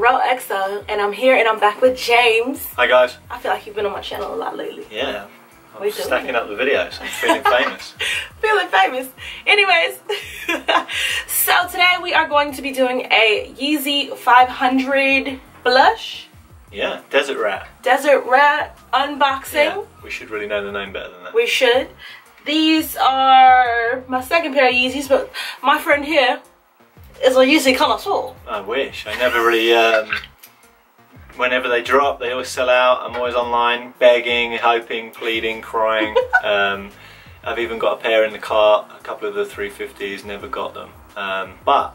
Monroe XO, and I'm here and I'm back with James. Hi guys. I feel like you've been on my channel a lot lately. Yeah, I'm stacking up the videos. I'm feeling famous. Feeling famous. Anyways, so today we are going to be doing a Yeezy 500 blush. Yeah, Desert Rat. Desert Rat unboxing. Yeah, we should really know the name better than that. We should. These are my second pair of Yeezys, but my friend here is a Yeezy connoisseur. I wish. I never really, whenever they drop, they always sell out. I'm always online begging, hoping, pleading, crying. I've even got a pair in the cart, a couple of the 350s, never got them. But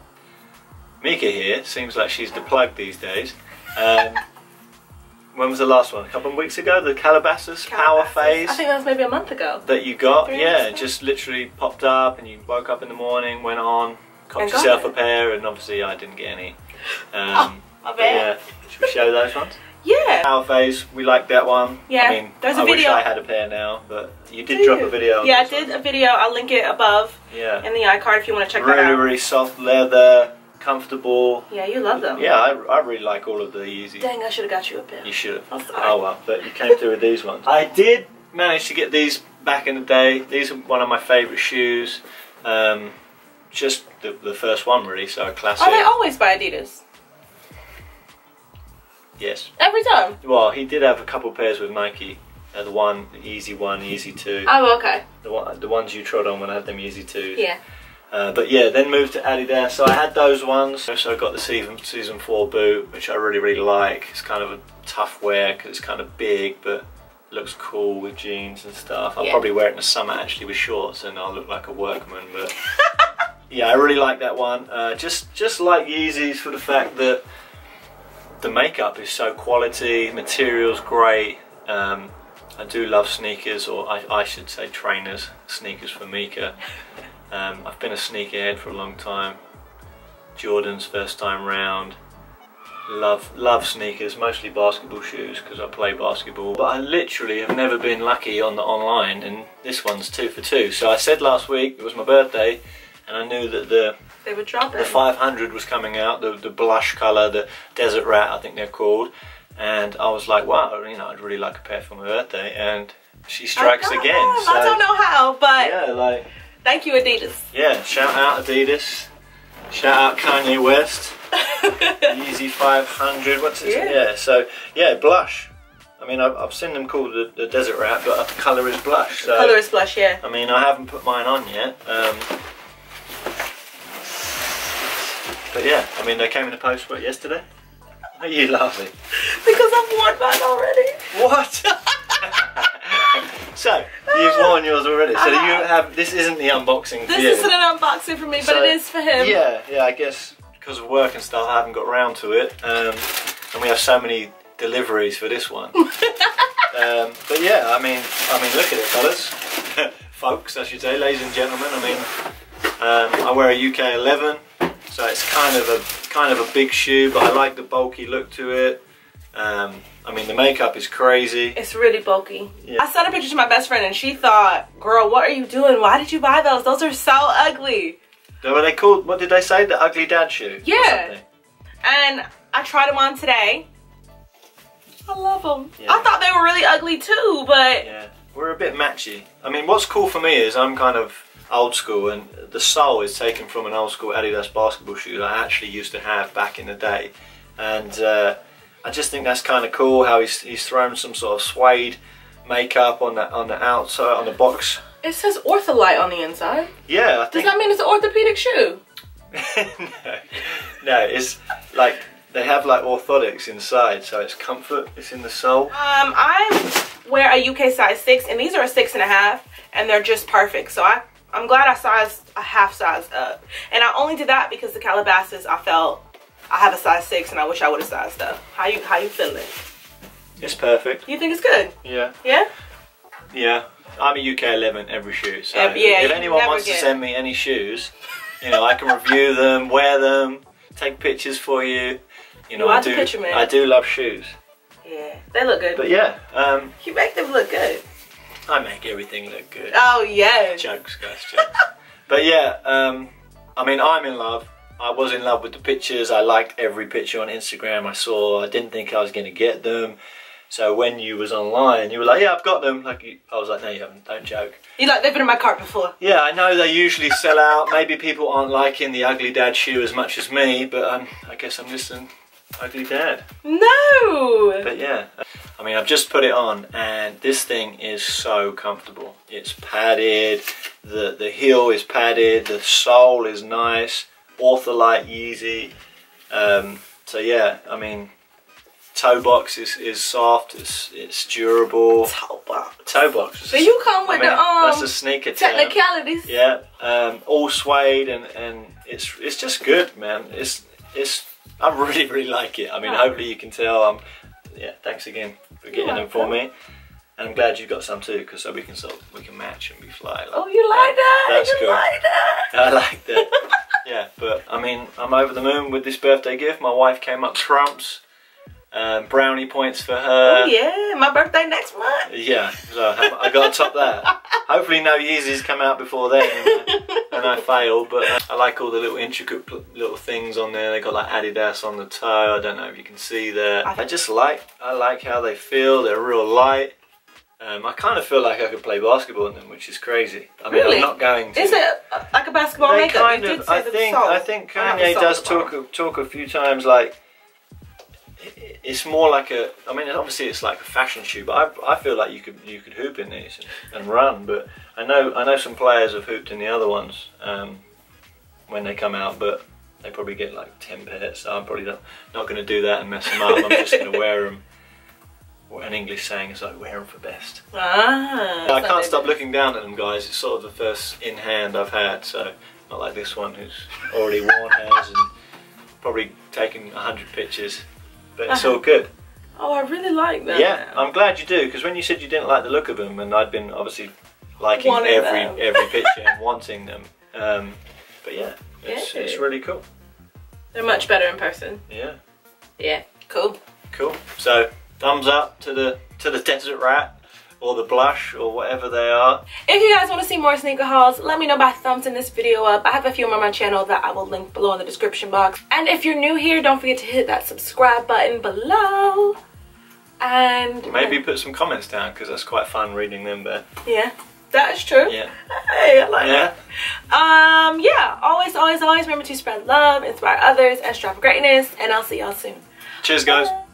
Mika here seems like she's the plug these days. When was the last one? A couple of weeks ago? The Calabasas Power Phase? I think that was maybe a month ago. That you got? Yeah, it just literally popped up and you woke up in the morning, went on, copped yourself a pair, and obviously I didn't get any. I bet. Yeah, should we show those ones? Yeah. Power Phase, we like that one. Yeah, I mean, there's a I video. wish I had a pair now, but you did drop a video on Yeah, I this did one. a video. I'll link it above in the iCard if you want to check that out. Really soft leather, comfortable. Yeah, you love them. Yeah, I really like all of the Yeezys. Dang, I should have got you a pair. You should have. I'm sorry. Oh well, but you came through with these ones. I did manage to get these back in the day. These are one of my favourite shoes. Just the first one really, so a classic. Are they always by Adidas? Yes. Every time? Well, he did have a couple pairs with Nike. The Yeezy 1, Yeezy 2. Oh, okay. The ones you trod on when I had them Yeezy 2s. Yeah. But yeah, then moved to Adidas. So I had those ones. So I got the season 4 boot, which I really like. It's kind of a tough wear because it's kind of big, but looks cool with jeans and stuff. I'll probably wear it in the summer actually with shorts, and I'll look like a workman. But yeah, I really like that one. Just like Yeezys for the fact that the makeup is so quality, material's great. I do love sneakers, or I should say trainers, sneakers for Mika. I've been a sneakerhead for a long time. Jordan's first time round. Love sneakers, mostly basketball shoes because I play basketball. But I literally have never been lucky on the online, and this one's 2 for 2. So I said last week, it was my birthday, and I knew that they would drop it. The 500 was coming out, the blush colour, the Desert Rat I think they're called. And I was like, wow, you know, I'd really like a pair for my birthday, and she strikes again. So, I don't know how, but yeah, like, thank you, Adidas. yeah, shout out Adidas, shout out Kanye West, Yeezy 500, what's it? Yeah, so, yeah, blush. I mean, I've seen them called the Desert Rat, but the colour is blush. So, the colour is blush, yeah. I mean, I haven't put mine on yet. But yeah, I mean, they came in the post, what, yesterday? Why are you laughing? Because I've worn mine already. What? So, you've worn yours already. So you have, this isn't the unboxing for you. This isn't an unboxing for me, but it is for him. Yeah, I guess because of work and stuff I haven't got around to it. And we have so many deliveries for this one. But yeah, I mean look at it, fellas. Folks, I should say, ladies and gentlemen. I mean, I wear a UK 11. So it's kind of a big shoe, but I like the bulky look to it. I mean, the makeup is crazy. It's really bulky. Yeah. I sent a picture to my best friend and she thought, girl, what are you doing? Why did you buy those? Those are so ugly. Were they called, what did they say? The ugly dad shoe? Yeah. And I tried them on today. I love them. Yeah. I thought they were really ugly too, but... Yeah, we're a bit matchy. I mean, what's cool for me is I'm kind of old school, and the sole is taken from an old school Adidas basketball shoe that I actually used to have back in the day, and I just think that's kind of cool how he's thrown some sort of suede makeup on the outside, on the box. It says Ortholite on the inside. Yeah, I think. Does that mean it's an orthopedic shoe? No, it's like they have like orthotics inside, so it's comfort. It's in the sole. I wear a UK size 6, and these are a 6.5, and they're just perfect. So I'm glad I sized a half size up. And I only did that because the Calabasas, I felt I have a size 6 and I wish I would have sized up. How you feeling? It's perfect. You think it's good? Yeah. Yeah? Yeah. I'm a UK 11 every shoe. So yeah, if anyone wants to send me any shoes, you know, I can review them, wear them, take pictures for you. You know, I do love shoes. Yeah, they look good. But yeah. You make them look good. I make everything look good. Oh, yeah. Jokes, guys, jokes. But yeah, I mean, I'm in love. I was in love with the pictures. I liked every picture on Instagram I saw. I didn't think I was going to get them. So when you was online, you were like, yeah, I've got them. Like, I was like, no, you haven't. Don't joke. You like, they've been in my cart before. Yeah, I know they usually sell out. Maybe people aren't liking the ugly dad shoe as much as me, but I guess I'm just an ugly dad. No! But yeah, I mean, I've just put it on, and this thing is so comfortable. It's padded, the heel is padded, the sole is nice, Ortholite Yeezy. So yeah, I mean, toe box is soft, it's durable. Toe box. Toe box. So you come with that's a sneaker technicalities. Term. Yeah, all suede, and it's just good, man. I really like it. I mean, hopefully you can tell. Yeah, thanks again for getting them for me. And I'm glad you got some too, because so we can match and be fly. Like, oh, you like that? That's you cool. Like that? I like that. Yeah, but I mean, I'm over the moon with this birthday gift. My wife came up trumps. Brownie points for her. Oh yeah, my birthday next month. Yeah, so I got to top that. Hopefully no Yeezys come out before then and I fail, but I like all the little intricate little things on there. They got like Adidas on the toe. I don't know if you can see that. I like how they feel. They're real light. I kind of feel like I could play basketball in them, which is crazy. I mean, really? I'm not going to. Is it like a basketball makeup? Kind of. I think Kanye does talk a few times like. It's more like a. I mean, obviously it's like a fashion shoe, but I feel like you could hoop in these and run. But I know some players have hooped in the other ones when they come out, but they probably get like 10 pairs. So I'm probably not going to do that and mess them up. I'm just going to wear them. An English saying is like, wear them for best. I can't stop looking down at them, guys. It's sort of the first in hand I've had, so not like this one who's already worn hers and probably taken 100 pictures. But it's all good. Oh, I really like that. Yeah, I'm glad you do, because when you said you didn't like the look of them, and I'd been obviously liking every picture and wanting them. But yeah, it's really cool. They're much better in person. Yeah. Yeah, cool. Cool. So thumbs up to the desert rat. Or the blush, or whatever they are. If you guys want to see more sneaker hauls, let me know by thumbsing this video up. I have a few more on my channel that I will link below in the description box. And if you're new here, don't forget to hit that subscribe button below. And maybe put some comments down, because that's quite fun reading them there. Yeah, that is true. Yeah. Hey, I like that. Yeah, always remember to spread love, inspire others, and strive for greatness. And I'll see y'all soon. Cheers, guys. Bye.